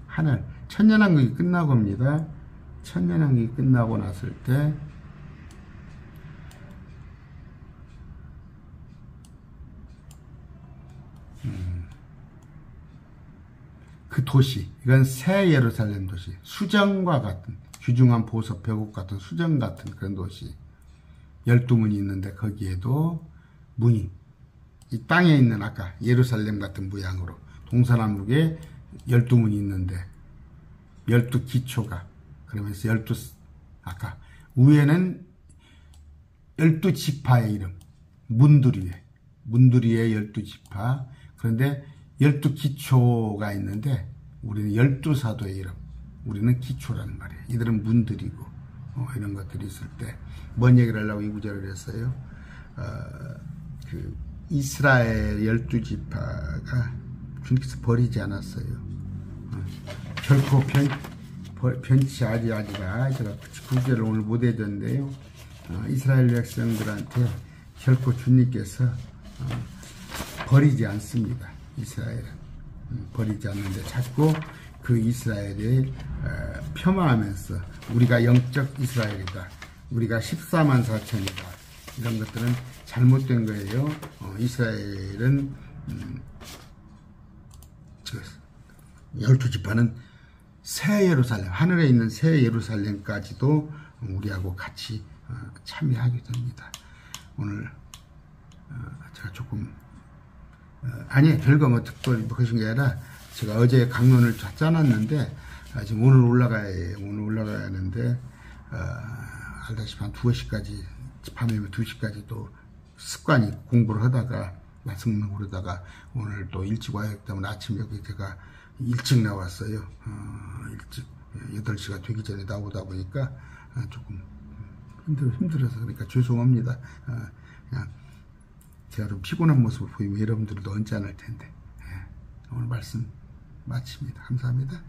하늘. 천년왕국이 끝나고 옵니다. 천년왕국이 끝나고 났을 때 그 도시, 이건 새 예루살렘 도시, 수정과 같은 귀중한 보석, 벽옥 같은 수정 같은 그런 도시 12문이 있는데 거기에도 문이 이 땅에 있는 아까 예루살렘 같은 모양으로 동서남북에 12문이 있는데 12기초가 그러면서 아까 위에는 12지파의 이름 문두리에 12지파 그런데 12기초가 있는데 우리는 12사도의 이름 우리는 기초라는 말이에요. 이들은 문들이고 이런 것들이 있을 때 뭔 얘기를 하려고 이 구절을 했어요. 그 이스라엘 12지파가 주님께서 버리지 않았어요. 결코 변치하지 마시라. 제가 구절을 오늘 못 해줬는데요. 이스라엘 백성들한테 결코 주님께서 버리지 않습니다. 이스라엘은 버리지 않는데 자꾸 그 이스라엘을 폄하하면서 우리가 영적 이스라엘이다. 우리가 14만 4천이다. 이런 것들은 잘못된 거예요. 이스라엘은 12지파는 새 예루살렘, 하늘에 있는 새 예루살렘까지도 우리하고 같이 참여하게 됩니다. 오늘 제가 조금 아니 별거 뭐 특별히 그러신 게 아니라 제가 어제 강론을 짜놨는데 지금 오늘 올라가야 해요. 오늘 올라가야 하는데 알다시피 한 2시까지 밤에 2시까지 또 습관이 공부를 하다가 말씀을 그러다가 오늘 또 일찍 와야 하기 때문에 아침 여기 제가 일찍 나왔어요. 일찍 8시가 되기 전에 나오다 보니까 조금 힘들어서 그러니까 죄송합니다. 그냥 제가 좀 피곤한 모습을 보이면 여러분들도 언짢을 텐데 오늘 말씀 마칩니다. 감사합니다.